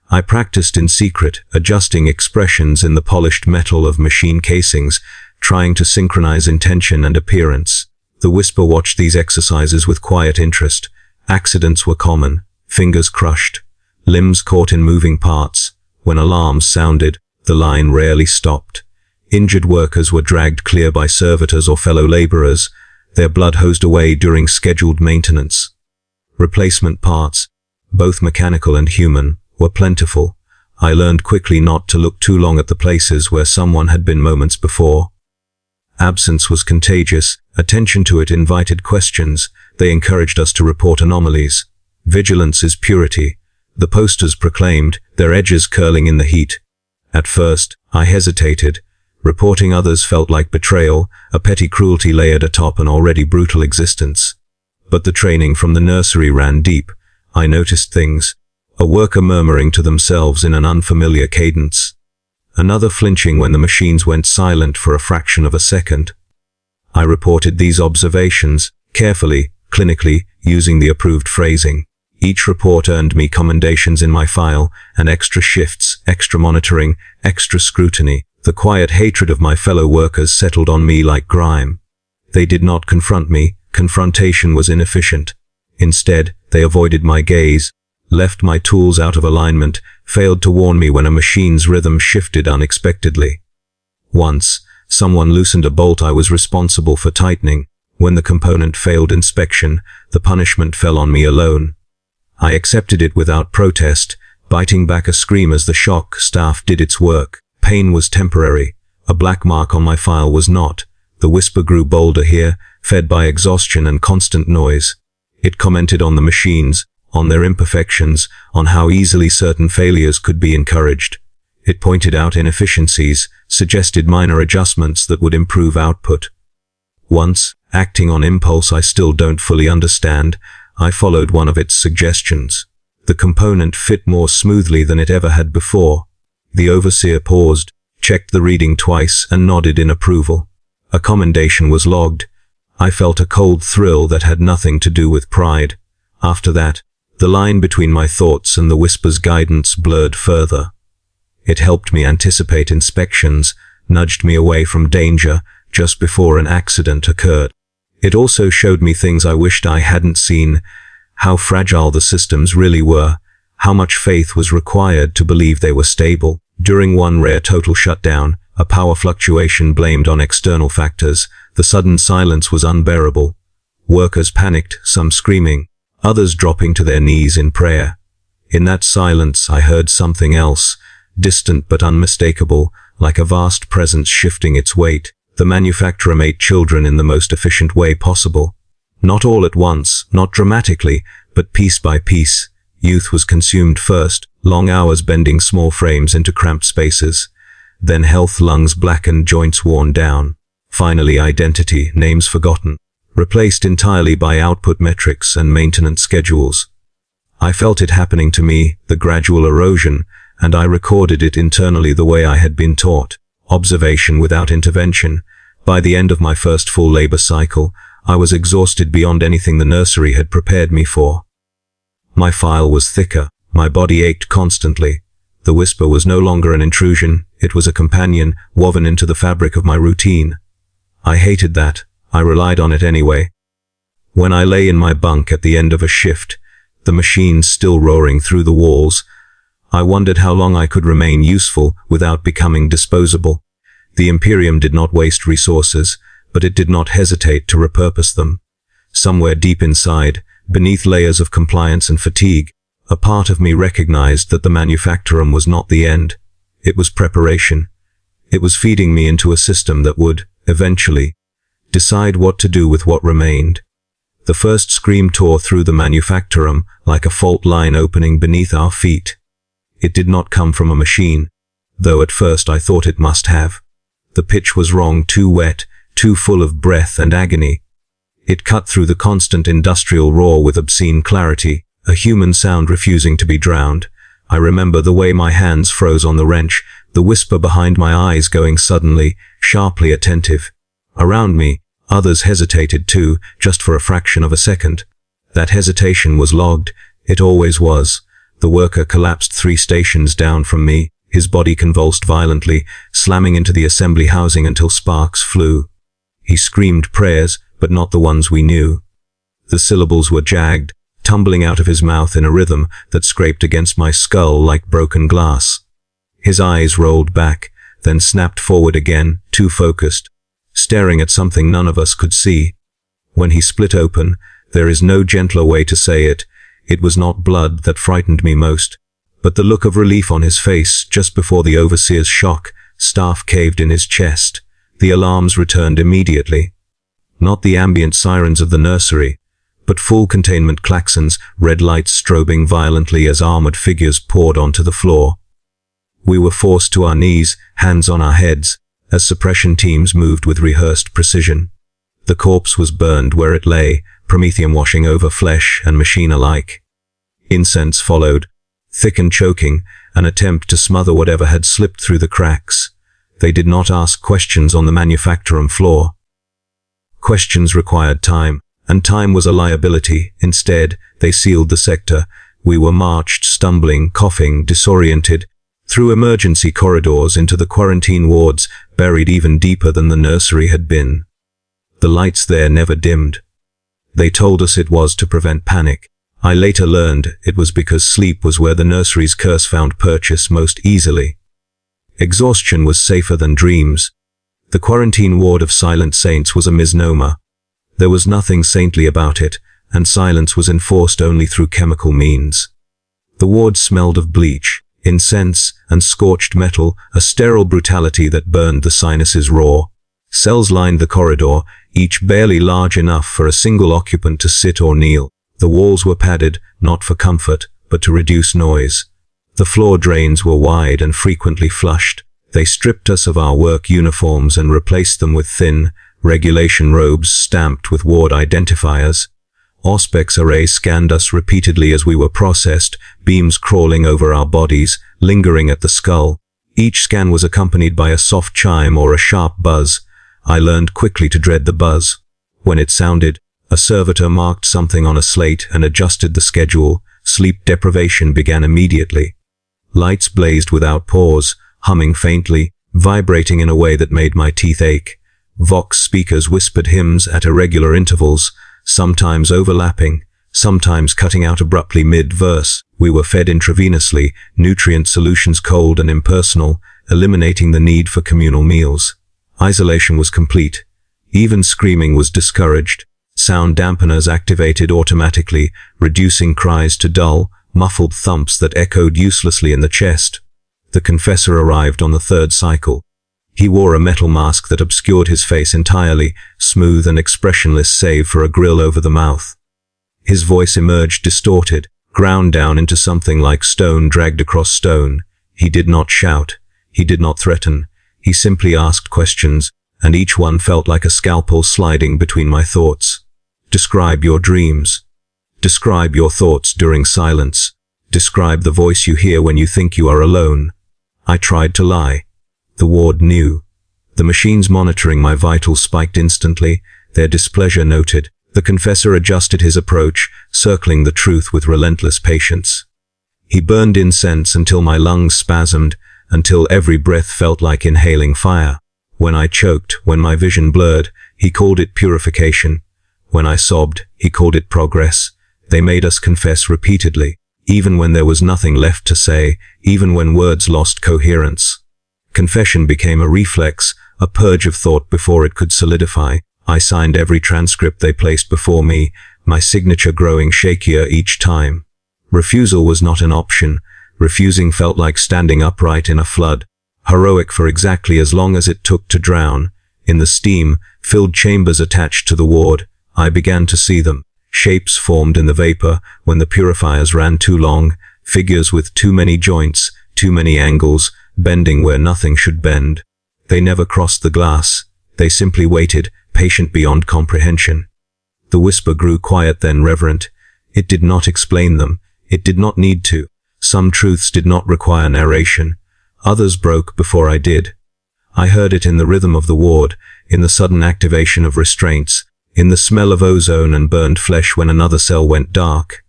I practiced in secret, adjusting expressions in the polished metal of machine casings, trying to synchronize intention and appearance. The whisper watched these exercises with quiet interest. Accidents were common, fingers crushed, limbs caught in moving parts. When alarms sounded, the line rarely stopped. Injured workers were dragged clear by servitors or fellow laborers, their blood hosed away during scheduled maintenance. Replacement parts, both mechanical and human, were plentiful. I learned quickly not to look too long at the places where someone had been moments before. Absence was contagious. Attention to it invited questions. They encouraged us to report anomalies. Vigilance is purity, the posters proclaimed, their edges curling in the heat. At first, I hesitated. Reporting others felt like betrayal, a petty cruelty layered atop an already brutal existence. But the training from the nursery ran deep. I noticed things. A worker murmuring to themselves in an unfamiliar cadence. Another flinching when the machines went silent for a fraction of a second. I reported these observations, carefully, clinically, using the approved phrasing. Each report earned me commendations in my file, and extra shifts, extra monitoring, extra scrutiny. The quiet hatred of my fellow workers settled on me like grime. They did not confront me. Confrontation was inefficient. Instead, they avoided my gaze, left my tools out of alignment, failed to warn me when a machine's rhythm shifted unexpectedly. Once, someone loosened a bolt I was responsible for tightening. When the component failed inspection, the punishment fell on me alone. I accepted it without protest, biting back a scream as the shock staff did its work. Pain was temporary. A black mark on my file was not. The whisper grew bolder here, fed by exhaustion and constant noise. It commented on the machines, on their imperfections, on how easily certain failures could be encouraged. It pointed out inefficiencies, suggested minor adjustments that would improve output. Once, acting on impulse I still don't fully understand, I followed one of its suggestions. The component fit more smoothly than it ever had before. The overseer paused, checked the reading twice, and nodded in approval. A commendation was logged. I felt a cold thrill that had nothing to do with pride. After that, the line between my thoughts and the whisper's guidance blurred further. It helped me anticipate inspections, nudged me away from danger just before an accident occurred. It also showed me things I wished I hadn't seen, how fragile the systems really were, how much faith was required to believe they were stable. During one rare total shutdown, a power fluctuation blamed on external factors, the sudden silence was unbearable. Workers panicked, some screaming, others dropping to their knees in prayer. In that silence I heard something else, distant but unmistakable, like a vast presence shifting its weight. The manufacturer made children in the most efficient way possible. Not all at once, not dramatically, but piece by piece. Youth was consumed first, long hours bending small frames into cramped spaces. Then health, lungs blackened, joints worn down. Finally identity, names forgotten, replaced entirely by output metrics and maintenance schedules. I felt it happening to me, the gradual erosion, and I recorded it internally the way I had been taught. Observation without intervention. By the end of my first full labor cycle, I was exhausted beyond anything the nursery had prepared me for. My file was thicker, my body ached constantly. The whisper was no longer an intrusion, it was a companion, woven into the fabric of my routine. I hated that, I relied on it anyway. When I lay in my bunk at the end of a shift, the machines still roaring through the walls, I wondered how long I could remain useful without becoming disposable. The Imperium did not waste resources, but it did not hesitate to repurpose them. Somewhere deep inside, beneath layers of compliance and fatigue, a part of me recognized that the manufactorum was not the end. It was preparation. It was feeding me into a system that would, eventually, decide what to do with what remained. The first scream tore through the manufactorum like a fault line opening beneath our feet. It did not come from a machine, though at first I thought it must have. The pitch was wrong, too wet, too full of breath and agony. It cut through the constant industrial roar with obscene clarity, a human sound refusing to be drowned. I remember the way my hands froze on the wrench, the whisper behind my eyes going suddenly, sharply attentive. Around me, others hesitated too, just for a fraction of a second. That hesitation was logged. It always was. The worker collapsed 3 stations down from me, his body convulsed violently, slamming into the assembly housing until sparks flew. He screamed prayers, but not the ones we knew. The syllables were jagged, tumbling out of his mouth in a rhythm that scraped against my skull like broken glass. His eyes rolled back, then snapped forward again, too focused, staring at something none of us could see. When he split open, there is no gentler way to say it, it was not blood that frightened me most, but the look of relief on his face just before the overseer's shock. Staff caved in his chest. The alarms returned immediately. Not the ambient sirens of the nursery, but full containment klaxons, red lights strobing violently as armored figures poured onto the floor. We were forced to our knees, hands on our heads, as suppression teams moved with rehearsed precision. The corpse was burned where it lay, promethium washing over flesh and machine alike. Incense followed, thick and choking, an attempt to smother whatever had slipped through the cracks. They did not ask questions on the manufactorum floor. Questions required time, and time was a liability. Instead, they sealed the sector. We were marched, stumbling, coughing, disoriented, through emergency corridors into the quarantine wards, buried even deeper than the nursery had been. The lights there never dimmed. They told us it was to prevent panic. I later learned it was because sleep was where the nursery's curse found purchase most easily. Exhaustion was safer than dreams. The quarantine ward of Silent Saints was a misnomer. There was nothing saintly about it, and silence was enforced only through chemical means. The ward smelled of bleach, incense, and scorched metal, a sterile brutality that burned the sinuses raw. Cells lined the corridor, each barely large enough for a single occupant to sit or kneel. The walls were padded, not for comfort, but to reduce noise. The floor drains were wide and frequently flushed. They stripped us of our work uniforms and replaced them with thin, regulation robes stamped with ward identifiers. Auspex arrays scanned us repeatedly as we were processed, beams crawling over our bodies, lingering at the skull. Each scan was accompanied by a soft chime or a sharp buzz. I learned quickly to dread the buzz. When it sounded, a servitor marked something on a slate and adjusted the schedule. Sleep deprivation began immediately. Lights blazed without pause, humming faintly, vibrating in a way that made my teeth ache. Vox speakers whispered hymns at irregular intervals, sometimes overlapping, sometimes cutting out abruptly mid-verse. We were fed intravenously, nutrient solutions cold and impersonal, eliminating the need for communal meals. Isolation was complete. Even screaming was discouraged. Sound dampeners activated automatically, reducing cries to dull, muffled thumps that echoed uselessly in the chest. The confessor arrived on the third cycle. He wore a metal mask that obscured his face entirely, smooth and expressionless save for a grill over the mouth. His voice emerged distorted, ground down into something like stone dragged across stone. He did not shout. He did not threaten. He simply asked questions, and each one felt like a scalpel sliding between my thoughts. Describe your dreams. Describe your thoughts during silence. Describe the voice you hear when you think you are alone. I tried to lie. The ward knew. The machines monitoring my vitals spiked instantly, their displeasure noted. The confessor adjusted his approach, circling the truth with relentless patience. He burned incense until my lungs spasmed, until every breath felt like inhaling fire. When I choked, when my vision blurred, he called it purification. When I sobbed, he called it progress. They made us confess repeatedly, even when there was nothing left to say, even when words lost coherence. Confession became a reflex, a purge of thought before it could solidify. I signed every transcript they placed before me, my signature growing shakier each time. Refusal was not an option. Refusing felt like standing upright in a flood, heroic for exactly as long as it took to drown. In the steam-filled chambers attached to the ward, I began to see them. Shapes formed in the vapor when the purifiers ran too long, figures with too many joints, too many angles, bending where nothing should bend. They never crossed the glass. They simply waited, patient beyond comprehension. The whisper grew quiet, then reverent. It did not explain them. It did not need to. Some truths did not require narration. Others broke before I did. I heard it in the rhythm of the ward, in the sudden activation of restraints, in the smell of ozone and burned flesh when another cell went dark.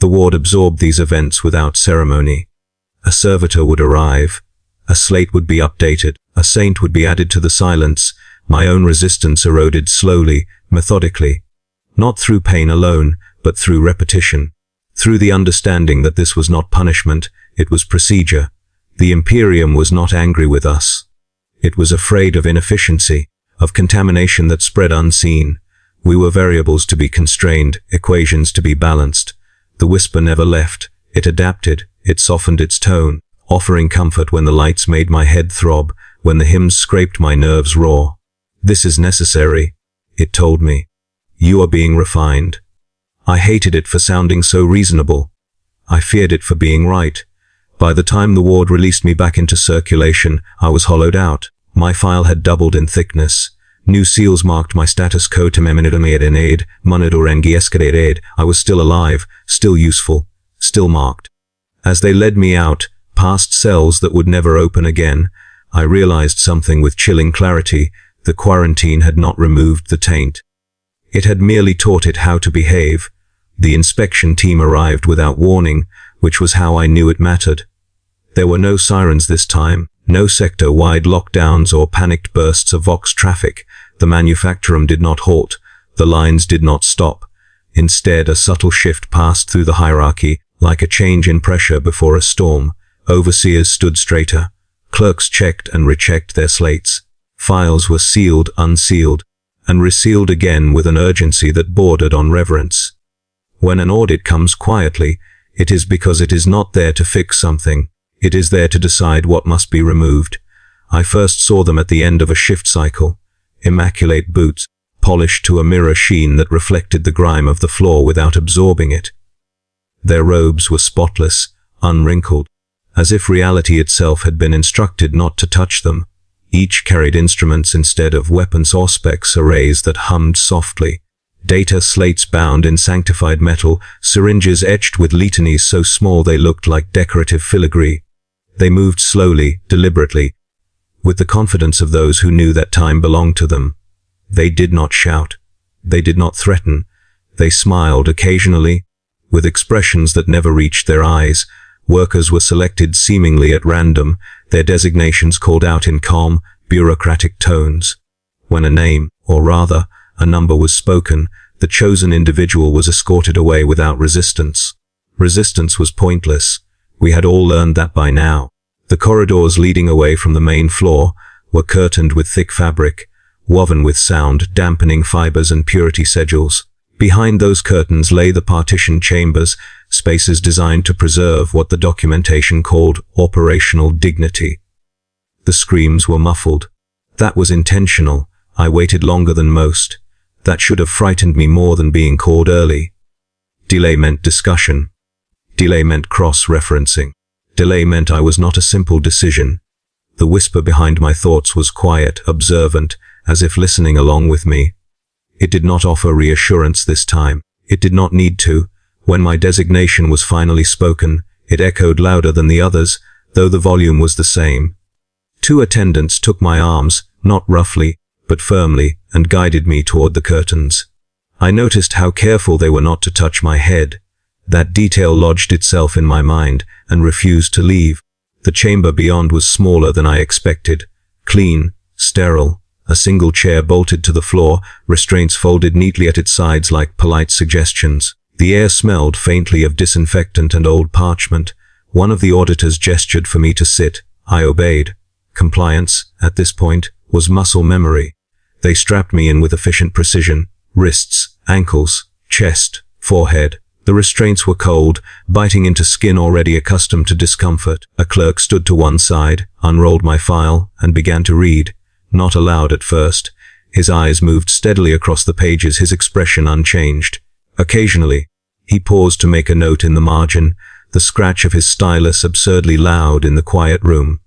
The ward absorbed these events without ceremony. A servitor would arrive. A slate would be updated. A saint would be added to the silence. My own resistance eroded slowly, methodically. Not through pain alone, but through repetition. Through the understanding that this was not punishment, it was procedure. The Imperium was not angry with us. It was afraid of inefficiency, of contamination that spread unseen. We were variables to be constrained, equations to be balanced. The whisper never left. It adapted. It softened its tone, offering comfort when the lights made my head throb, when the hymns scraped my nerves raw. This is necessary, it told me. You are being refined. I hated it for sounding so reasonable. I feared it for being right. By the time the ward released me back into circulation, I was hollowed out. My file had doubled in thickness. New seals marked my status quo aid, I was still alive, still useful, still marked. As they led me out, past cells that would never open again, I realized something with chilling clarity. The quarantine had not removed the taint. It had merely taught it how to behave. The inspection team arrived without warning, which was how I knew it mattered. There were no sirens this time, no sector-wide lockdowns or panicked bursts of Vox traffic. The manufacturum did not halt, the lines did not stop. Instead, a subtle shift passed through the hierarchy, like a change in pressure before a storm. Overseers stood straighter. Clerks checked and rechecked their slates. Files were sealed, unsealed, and resealed again with an urgency that bordered on reverence. When an audit comes quietly, it is because it is not there to fix something. It is there to decide what must be removed. I first saw them at the end of a shift cycle. Immaculate boots, polished to a mirror sheen that reflected the grime of the floor without absorbing it. Their robes were spotless, unwrinkled, as if reality itself had been instructed not to touch them. Each carried instruments instead of weapons, auspex arrays that hummed softly. Data slates bound in sanctified metal, syringes etched with litanies so small they looked like decorative filigree. They moved slowly, deliberately, with the confidence of those who knew that time belonged to them. They did not shout. They did not threaten. They smiled occasionally, with expressions that never reached their eyes. Workers were selected seemingly at random, their designations called out in calm, bureaucratic tones. When a name, or rather, a number was spoken, the chosen individual was escorted away without resistance. Resistance was pointless. We had all learned that by now. The corridors leading away from the main floor were curtained with thick fabric, woven with sound-dampening fibers and purity sigils. Behind those curtains lay the partitioned chambers, spaces designed to preserve what the documentation called operational dignity. The screams were muffled. That was intentional. I waited longer than most. That should have frightened me more than being called early. Delay meant discussion. Delay meant cross-referencing. Delay meant I was not a simple decision. The whisper behind my thoughts was quiet, observant, as if listening along with me. It did not offer reassurance this time. It did not need to. When my designation was finally spoken, it echoed louder than the others, though the volume was the same. Two attendants took my arms, not roughly, but firmly, and guided me toward the curtains. I noticed how careful they were not to touch my head. That detail lodged itself in my mind, and refused to leave. The chamber beyond was smaller than I expected. Clean, sterile, a single chair bolted to the floor, restraints folded neatly at its sides like polite suggestions. The air smelled faintly of disinfectant and old parchment. One of the auditors gestured for me to sit. I obeyed. Compliance, at this point, was muscle memory. They strapped me in with efficient precision. Wrists, ankles, chest, forehead. The restraints were cold, biting into skin already accustomed to discomfort. A clerk stood to one side, unrolled my file, and began to read. Not aloud at first. His eyes moved steadily across the pages, his expression unchanged. Occasionally, he paused to make a note in the margin, the scratch of his stylus absurdly loud in the quiet room.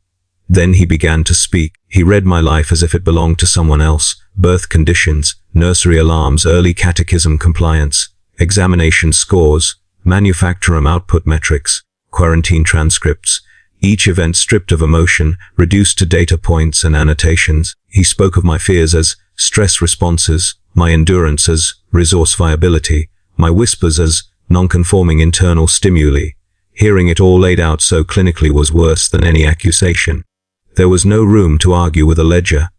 Then he began to speak. He read my life as if it belonged to someone else. Birth conditions, nursery alarms, early catechism compliance, examination scores, manufacturum output metrics, quarantine transcripts, each event stripped of emotion, reduced to data points and annotations. He spoke of my fears as stress responses, my endurance as resource viability, my whispers as non-conforming internal stimuli. Hearing it all laid out so clinically was worse than any accusation. There was no room to argue with a ledger.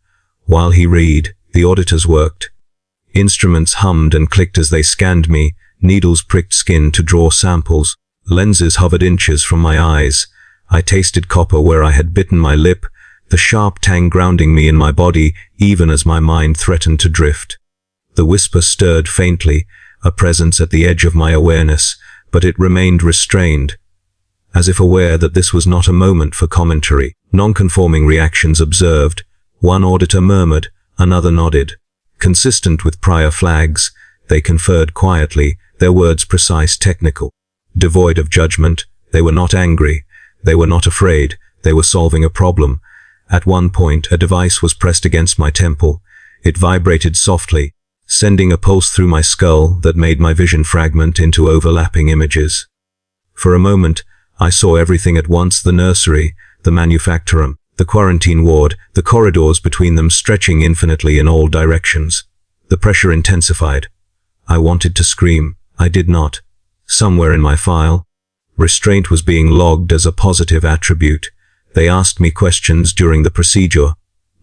While he read, the auditors worked. Instruments hummed and clicked as they scanned me, needles pricked skin to draw samples, lenses hovered inches from my eyes. I tasted copper where I had bitten my lip, the sharp tang grounding me in my body even as my mind threatened to drift. The whisper stirred faintly, a presence at the edge of my awareness, but it remained restrained, as if aware that this was not a moment for commentary. Non-conforming reactions observed. One auditor murmured, another nodded. Consistent with prior flags, they conferred quietly, their words precise, technical. Devoid of judgment, they were not angry. They were not afraid. They were solving a problem. At one point, a device was pressed against my temple. It vibrated softly, sending a pulse through my skull that made my vision fragment into overlapping images. For a moment, I saw everything at once: the nursery, the manufactorum, the quarantine ward, the corridors between them stretching infinitely in all directions. The pressure intensified. I wanted to scream. I did not. Somewhere in my file, restraint was being logged as a positive attribute. They asked me questions during the procedure,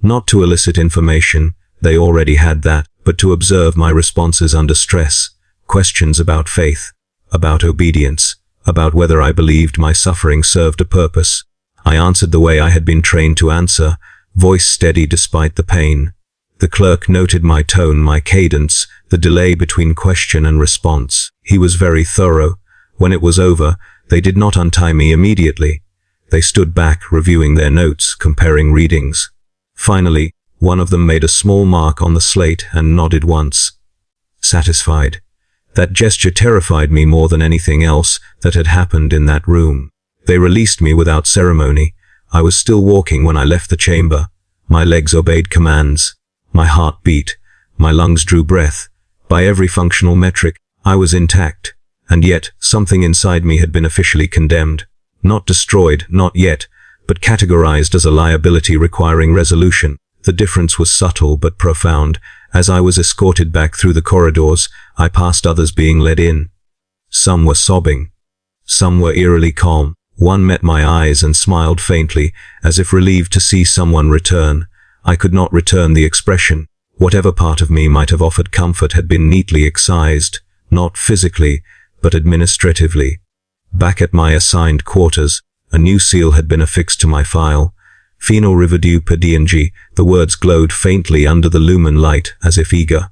not to elicit information, they already had that, but to observe my responses under stress. Questions about faith, about obedience, about whether I believed my suffering served a purpose. I answered the way I had been trained to answer, voice steady despite the pain. The clerk noted my tone, my cadence, the delay between question and response. He was very thorough. When it was over, they did not untie me immediately. They stood back, reviewing their notes, comparing readings. Finally, one of them made a small mark on the slate and nodded once. Satisfied. That gesture terrified me more than anything else that had happened in that room. They released me without ceremony. I was still walking when I left the chamber. My legs obeyed commands. My heart beat. My lungs drew breath. By every functional metric, I was intact. And yet, something inside me had been officially condemned. Not destroyed, not yet, but categorized as a liability requiring resolution. The difference was subtle but profound. As I was escorted back through the corridors, I passed others being led in. Some were sobbing. Some were eerily calm. One met my eyes and smiled faintly, as if relieved to see someone return. I could not return the expression. Whatever part of me might have offered comfort had been neatly excised, not physically, but administratively. Back at my assigned quarters, a new seal had been affixed to my file. Phenol Riverdue per DNG. The words glowed faintly under the lumen light, as if eager.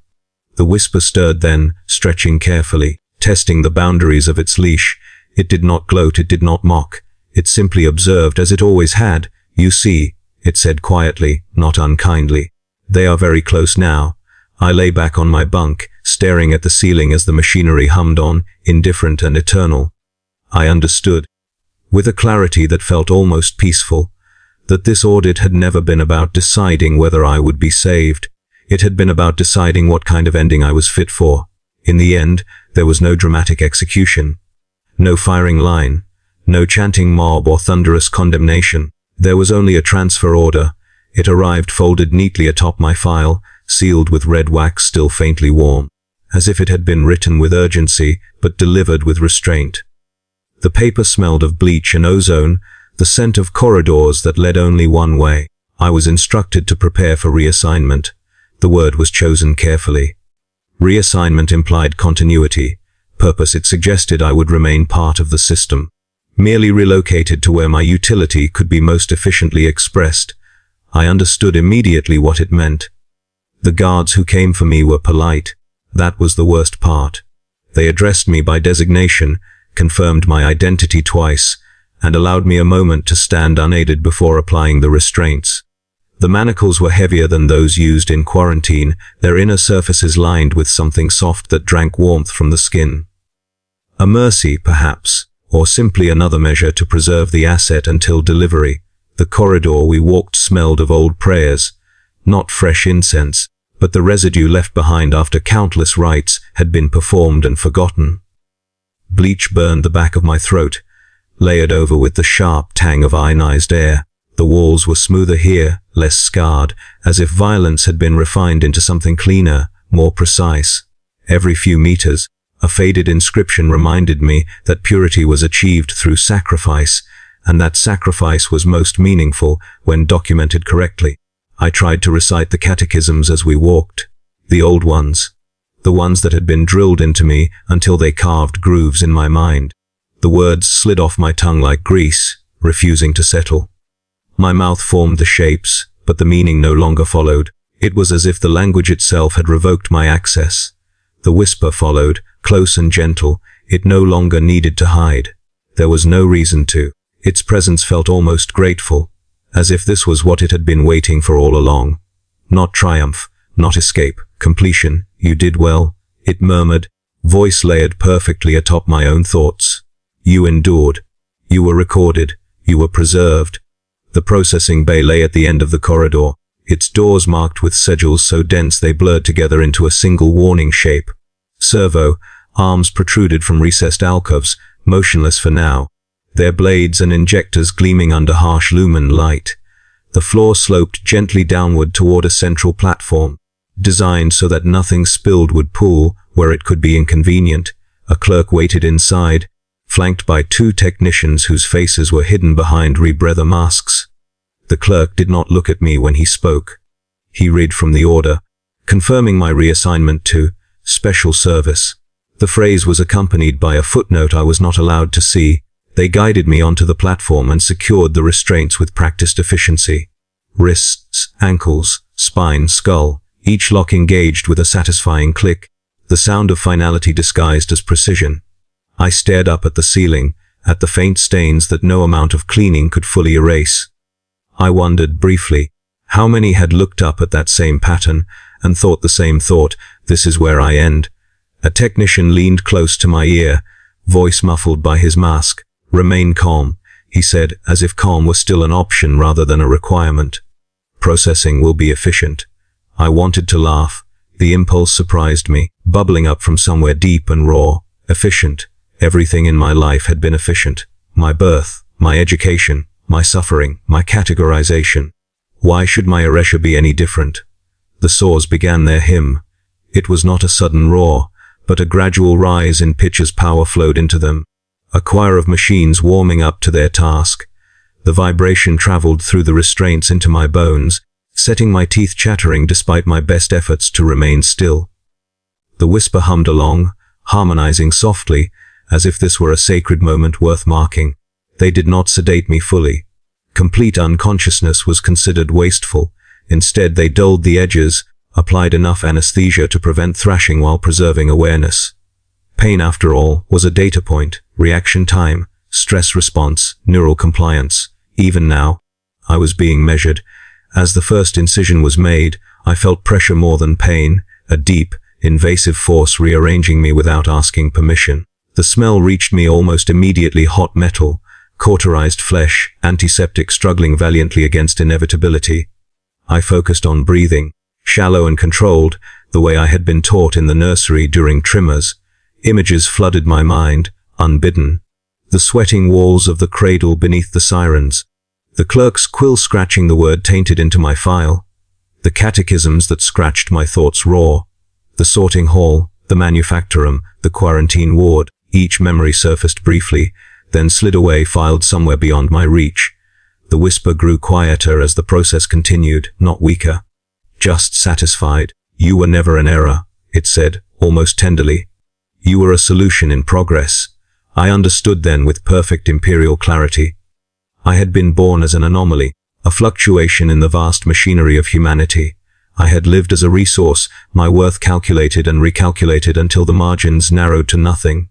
The whisper stirred then, stretching carefully, testing the boundaries of its leash. It did not gloat, it did not mock. It simply observed, as it always had. You see, it said quietly, not unkindly. They are very close now. I lay back on my bunk, staring at the ceiling as the machinery hummed on, indifferent and eternal. I understood, with a clarity that felt almost peaceful, that this audit had never been about deciding whether I would be saved. It had been about deciding what kind of ending I was fit for. In the end, there was no dramatic execution. No firing line, no chanting mob or thunderous condemnation. There was only a transfer order. It arrived folded neatly atop my file, sealed with red wax still faintly warm, as if it had been written with urgency, but delivered with restraint. The paper smelled of bleach and ozone, the scent of corridors that led only one way. I was instructed to prepare for reassignment. The word was chosen carefully. Reassignment implied continuity. Purpose, it suggested I would remain part of the system, merely relocated to where my utility could be most efficiently expressed. I understood immediately what it meant. The guards who came for me were polite. That was the worst part. They addressed me by designation, confirmed my identity twice, and allowed me a moment to stand unaided before applying the restraints. The manacles were heavier than those used in quarantine, their inner surfaces lined with something soft that drank warmth from the skin. A mercy, perhaps, or simply another measure to preserve the asset until delivery. The corridor we walked smelled of old prayers, not fresh incense, but the residue left behind after countless rites had been performed and forgotten. Bleach burned the back of my throat, layered over with the sharp tang of ionized air. The walls were smoother here, less scarred, as if violence had been refined into something cleaner, more precise. Every few meters, a faded inscription reminded me that purity was achieved through sacrifice, and that sacrifice was most meaningful when documented correctly. I tried to recite the catechisms as we walked, the old ones, the ones that had been drilled into me until they carved grooves in my mind. The words slid off my tongue like grease, refusing to settle. My mouth formed the shapes, but the meaning no longer followed. It was as if the language itself had revoked my access. The whisper followed, close and gentle. It no longer needed to hide. There was no reason to. Its presence felt almost grateful, as if this was what it had been waiting for all along. Not triumph, not escape, completion. You did well, it murmured, voice layered perfectly atop my own thoughts. You endured. You were recorded. You were preserved. The processing bay lay at the end of the corridor. its doors marked with sigils so dense they blurred together into a single warning shape. Servo, arms protruded from recessed alcoves, motionless for now, their blades and injectors gleaming under harsh lumen light. The floor sloped gently downward toward a central platform, designed so that nothing spilled would pool where it could be inconvenient. A clerk waited inside, flanked by 2 technicians whose faces were hidden behind rebreather masks. The clerk did not look at me when he spoke. He read from the order, confirming my reassignment to special service. The phrase was accompanied by a footnote I was not allowed to see. They guided me onto the platform and secured the restraints with practiced efficiency. Wrists, ankles, spine, skull, each lock engaged with a satisfying click, the sound of finality disguised as precision. I stared up at the ceiling, at the faint stains that no amount of cleaning could fully erase. I wondered briefly how many had looked up at that same pattern and thought the same thought, this is where I end. A technician leaned close to my ear, voice muffled by his mask. Remain calm, he said, as if calm was still an option rather than a requirement. Processing will be efficient. I wanted to laugh. The impulse surprised me, bubbling up from somewhere deep and raw. Efficient. Everything in my life had been efficient. My birth, my education, my suffering, my categorization. Why should my Eresha be any different? The saws began their hymn. It was not a sudden roar, but a gradual rise in pitch as power flowed into them. A choir of machines warming up to their task. The vibration traveled through the restraints into my bones, setting my teeth chattering despite my best efforts to remain still. The whisper hummed along, harmonizing softly, as if this were a sacred moment worth marking. They did not sedate me fully. Complete unconsciousness was considered wasteful. Instead, they dulled the edges, applied enough anesthesia to prevent thrashing while preserving awareness. Pain, after all, was a data point, reaction time, stress response, neural compliance. Even now, I was being measured. As the first incision was made, I felt pressure more than pain, a deep, invasive force rearranging me without asking permission. The smell reached me almost immediately, hot metal, cauterized flesh, antiseptic struggling valiantly against inevitability. I focused on breathing, shallow and controlled, the way I had been taught in the nursery during trimmers. Images flooded my mind, unbidden. The sweating walls of the cradle beneath the sirens. The clerk's quill scratching the word tainted into my file. The catechisms that scratched my thoughts raw. The sorting hall, the manufactorum, the quarantine ward. Each memory surfaced briefly, then slid away, filed somewhere beyond my reach. The whisper grew quieter as the process continued, not weaker. Just satisfied. You were never an error, it said, almost tenderly. You were a solution in progress. I understood then with perfect imperial clarity. I had been born as an anomaly, a fluctuation in the vast machinery of humanity. I had lived as a resource, my worth calculated and recalculated until the margins narrowed to nothing.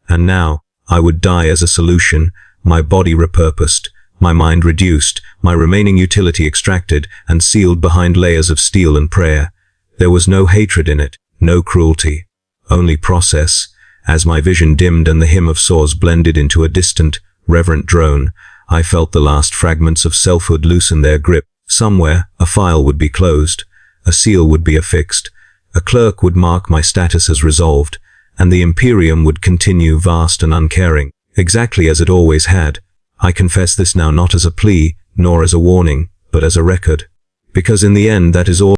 And now, I would die as a solution, my body repurposed, my mind reduced, my remaining utility extracted and sealed behind layers of steel and prayer. There was no hatred in it, no cruelty, only process. As my vision dimmed and the hymn of saws blended into a distant, reverent drone, I felt the last fragments of selfhood loosen their grip. Somewhere, a file would be closed, a seal would be affixed, a clerk would mark my status as resolved, and the Imperium would continue vast and uncaring, exactly as it always had. I confess this now not as a plea, nor as a warning, but as a record. Because in the end, that is all